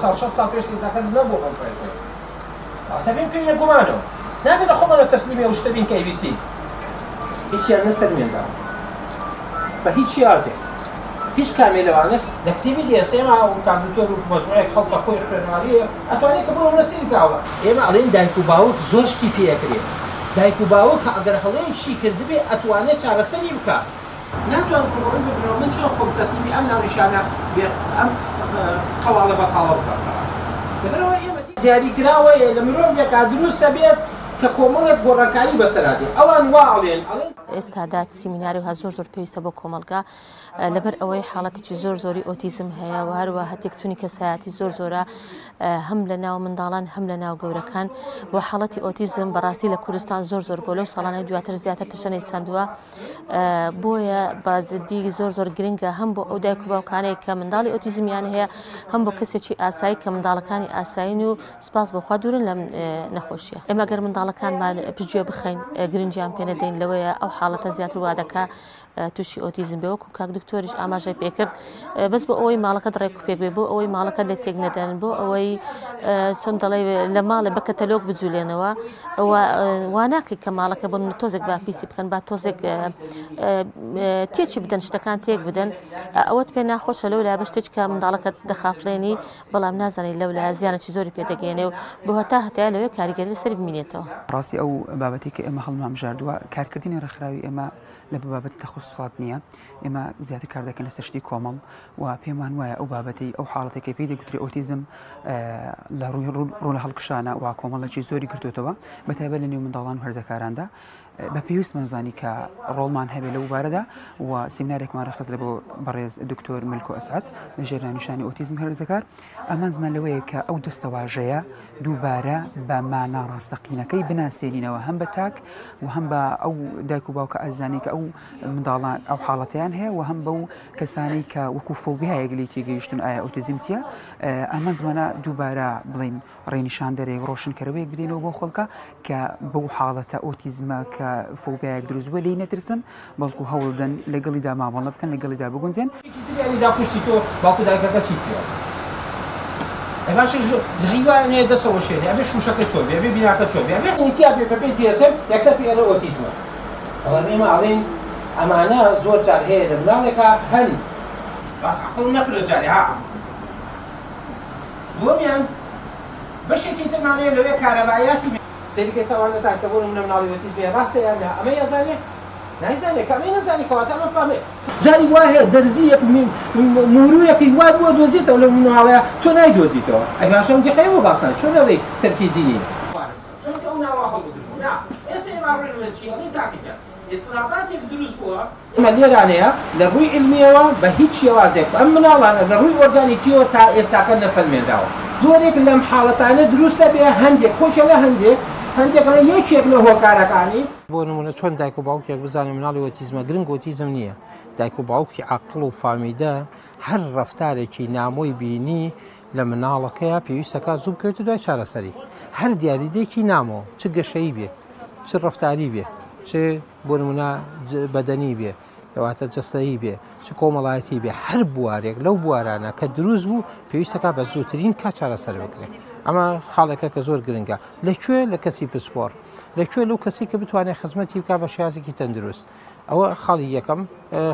صار شخص صار فيش إذا كان بنبو كونتريتر تبين كل يقومانه نبي نخبر التسليمية وش تبين كي بي سي هيك يعني نسلمين بقى فهيك شيء عازم هیچ کامی لوانس نکتیبی دیسه ما و کامپیوتر و مجموعه خلق خوی اختراعی اتوانی که برو نسیر کاولا اما علین دایکو باوک زورش تیپی اکری دایکو باوک اگر حالی چی کرده بی اتوانی چهار سری بکار ناتوان خبرون ببینم من چون خب تسلیمی ام ناریشانه بی ام قواله بطاله بکار خلاص بدرو اما دیاری گراوی لمرون یک دروس بیاد ككومونت بوركاري بسرادي اوان واعلين استعداد سيميناري وها زور پێویستە بۆ کۆمەڵگا لەبەر ئەوەی حاڵەتێکی زۆری ئۆتیزم هەیە و هەروە هەتێکچوونی کەسایەتی زۆرە هەم لە ناو منداڵان هەم لە ناو گەورەکان و حاڵەتی ئۆتیزم بەڕاستی لە کوردستان زۆر بۆ لەو ساڵانەی دواتر زیاتر تشەنەی ساندووە بۆیە بازدی زۆر گرنگە هەم بۆ ئەو دایک و باوکانەی کە منداڵی ئۆتیزمیان هەیە هەم بۆ کەسێکی ئاسایی کە منداڵەکانی ئاساین و سپاس بۆخوا دوورن لەم نەخۆشیە ئێمە گەر منداڵەکانمان پشتگوێ بخەین گرنگیان پێ نەدەین لەوەیە ئەو حاڵەتە زیاتر وا دەکا تووشی ئۆتیزم بێ وەکو کاک دکتۆریش ئاماژەی پێکرد بەس بۆ ئەوەی ماڵەکەت ڕێک و پێک بێ بۆ ئەوەی ماڵەکەت لە تێک نەدەن بۆ ئەوەی چۆن دەڵێ لە ماڵە بەکە تەلۆک بجوولێنەوە وا ناکەی کە ماڵەکە بۆ من تۆزێک با پیسی بکەن با تۆزێک تێکی بدەن شتەکان تێک بدەن ئەوەت پێ ناخۆشە لەو لای بە شتێک کە منداڵەکەت دەخافڵێنی بەڵام نازانێت لەو لای زیانێکی زۆری پێدەگەێنێ و بۆ هەتا لەوێ کاریگەری لەسەر بمینێتەوە ڕاستی ئەو بابەتی کە ئێمە هەڵمامژاردووە کارکردنی ڕێکخراوی ئێمە لە بابەت تەخصوصات نییە ئێمە زیاتر کار دەکەن لەسەر شتی کۆمەڵ و پێمان وایە ئەو بابەتی ئەو حاڵەتێکی پێی دەگوتری ئۆتیزم لە ڕوو لە هەڵکشانە و کۆمەڵێکی زۆری کردوێتەوە بەتایبەت لە نێو منداڵان و هەرزەکاراندا بە پێویستمەزانی کە ڕۆڵمان هەبێت لەو بارەدا و سیمینارێکمان ڕەخست لە بۆ بەڕێز دکتۆر ملک و ئەسعەد لە ژێرانیشانی ئۆتیزم هەرزەکار ئەمان زمان لەوەیە کە ئەو دەستەواژەیە دووبارە بە مانا ڕاستەقینەکەی بناسێنینەوە هەم بە تاک و هەم بە ئەو دایک و باوکە ئازانی کە ئەو منداڵان ئەو حاڵەتیان هەیە و هەم بەو کەسانی کە وەکو فۆبیایەک لێ تێگەیشتن ئایا ئۆتیزم چییە ئەمان زمانە دووبارە بڵین ڕێنیشاندەرێک ڕۆشنکەرەوەیەک بدەینەوە بۆ خەڵکە کە بەو حاڵەتە ئۆتیزمە کە فۆبیایەک دروست بووە لێی نەترسن بەڵکو هەوڵدەن لەگەڵیدا مامەڵە بکەن لەگەڵیدا بگونجێن پشتی تۆ باوکو دایکەکە چی پێ باش هیوانێ دەسەوە شوێنێ ئەبێ شوشەکە چۆن بێ ئەبێ بیناکە چۆن بێ ئەبێ ئینتیا بێ بەپێی پێسەر یەکسەر پێڵە ئۆتیزمە بەڵام ئێمە ئەڵێن ئەمانە زۆر جار هەیە لە مناڵێکە هەن باس عەقڵ نەکردە جارێ ها دووەمیان بەشێکی ترمانەیە لەوێ کارەبایاتی سەریکە ساوانە تاکە بۆ منە مناڵی ئۆتیزمێ ڕاستە یان نا ئەمە یازانێ نایزانێ کەمەی نەزانی کەواتە ئەمە فامێ جاری وایە دەرزیەک مورویەکی وا بووە دۆزیتەوە لە مناڵەیە تۆ نایدۆزیتەوە ئەی باشەم دقەیە بۆ باسان چۆن لەوەی تەرکیزی نیە چونکە ئەو ناوە هەڵبگرن نا ئێستا ئێمە ڕێن لە چی ئەڵێن تاقیکە ئێستراباتێک دروست بووە ئێمە لێرانەیە لە ڕووی علمیەوە بە هیچ شێوازێک ئەم مناڵانە لە ڕووی ئۆرگانیکیەوە تا ئێستاکە نەسەلمێنراوە زۆرێک لەم حاڵەتانە دروستە بێ هەندێک خۆشە لە هەندێک یەکێک لە هۆکارەکانی بۆ نمونە چۆن دایک و باوکێک بزانێ مناڵی ئۆتیزمە گرنگ ئۆتیزم نییە دایک و باوکی عەقڵ و فامیدە هەر ڕەفتارێکی نامۆی بینی لە مناڵەکەیە پێویستەکە زوو بکەوێتە دوای چارەسەری هەر دیاریدەیەکی نامەوە چ گەشەیی بێ چ ڕەفتاری بێ چ بۆ نمونە بەدەنی بێ کەواتە جەستەیی بێ چ کۆمەڵایەتی بێ هەر بوارێک لەو بوارانە کە دروست بوو پێویستەکە بە زووترین کا چارەسەر بکرێت ئەمە خاڵێکە کە زۆر گرنگە لەکوێ لە کەسی پسپۆر لەکوێ لەو کەسی کە بتوانێت خزمەتی بکات بە شێوازێکی تەندروست ئەوە خاڵی یەکەم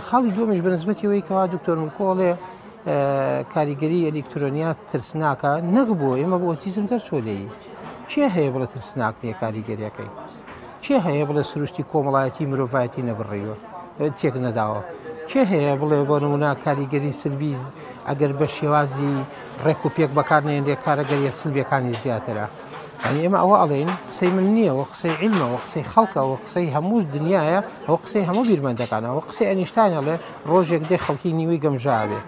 خاڵی دووەمیش بە نسبەتەوەی کەوا دکتۆر ملکۆڵێ کاریگەری ئەلکترۆنیات ترسناکە نەکبووە ئێمە بۆ ئۆتیزم دەرچۆ لێی کێ هەیە بڵێ ترسناک نییە کاریگەریەکەی کێ هەیە بڵێ سروشتی کۆمەڵایەتی مرۆڤایەتی نەبڕیوە تێک نەداوە کێ هەیە بڵێ بۆ نمونە کاریگەری سلبی ئەگەر بە شێوازی ڕێک و پێک بەکارنێنرێ کارەگەریە سلبیەکانی زیاترە ئەنی ئێمە ئەوە ئەڵێن قسەی من نییە و قسەی علمەوە قسەی خەڵکەوە قسەی هەموو دنیاە ئەوە قسەی هەموو بیرمەندەکانەوە قسەی ئەنیشتانەڵێ ڕۆژێک دێ خەڵکی نیوەی گەمژابێ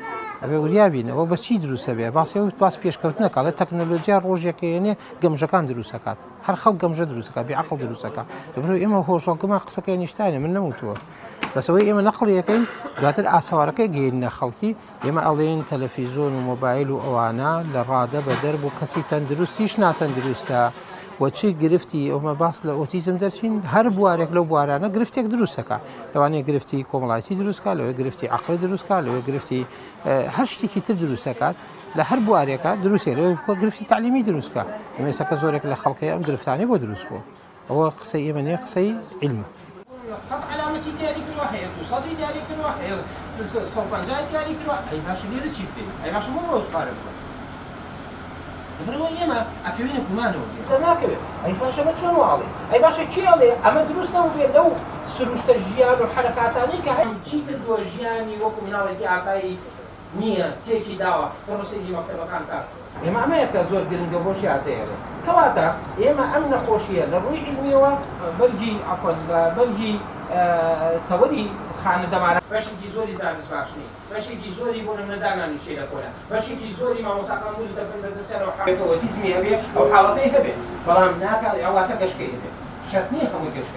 ئەبێ وریابینەوە بە چی دروستە بێ باسی ئەو باس پێشکەوت نەکات تەکنۆلۆژیا ڕۆژێکێنێ گەمژەکان دروستەکات هەر خەڵک گەمژە دروستەکە بێعەقڵ دروستەکە لەبەرەوەی ئێمە هۆشڵگەمە قسەکەی نیشتانە من نەموتووە بەسەوەی ئێمە نەقڵیەکەین دواتر ئاساوارەکەی گەیەنە خەڵکی ئێمە ئەڵێن تەلەڤیزۆن و مۆبایل و ئەوانە لە ڕادە بە دەر بۆ کەسی تەندروستیش ناتەندروستە وچی گرفتی ئەومە باس لە ئۆتیزم دەرچین هەر بوارێک لەو بوارانە گرفتێک دروستەکە لەوانەیە گرفتی کۆمەڵایەتی دروستکە لەوێ گرفتی عەقڵی دروستکە لەوێ گرفتی هەر شتێکی تر دروستەکات لە هەر بوارێکە دروستێ لەوە گرفتی تعلیمی دروستکە ئێمێسەکە زۆرێک لە خەڵکی ئەم گرفتانی بۆ دروست بوو ئەوە قسەی ئێمە نیە قسەی علمە سەد علامەتی دیاری کردووە هەیە 200 دیاری کردووە هەیە 150 دیاری کردووە ئەی باشە لێرە چی بکەین ئەی باشە بۆ چوارە بکەین لەبەرەوە ئێمە ئەکەوێنە گومانەوە بێت ناکەوێت ئەی باشە بە چۆن واڵێ ئەی باشە کێ ئەڵێ ئەمە دروست نەبووێت لەو سروشتە ژیان و حرەکاتانەی کە هەیە چی کردووە ژیانی وەکو مناڵێکی ئاسایی نییە تێکی داوە بەڕۆسێکی مەکتەبەکان کات ئێمە ئەمەیەکە زۆر گرنگە بۆشی ئازەیەڵێ کەواتە ئێمە ئەم نەخۆشیە لە ڕووی علمیەوە بەرگی عەفەن لە بەرگی تەوەری خانە دەمارە بەشێکی زۆری زانست باش نیە بەشێکی زۆری بۆ نەدانانی شێ لە کۆلە بەشێکی زۆری مامۆساکان مولی دەبن بەدەستەرەوە حاڵەتە ئۆتیزمی هەبێت ئەو حاڵەتەی هەبێت بەڵام ناکات ئەواتە گەشتکەی هەبێت شەرت نییە هەمووی گەشتکە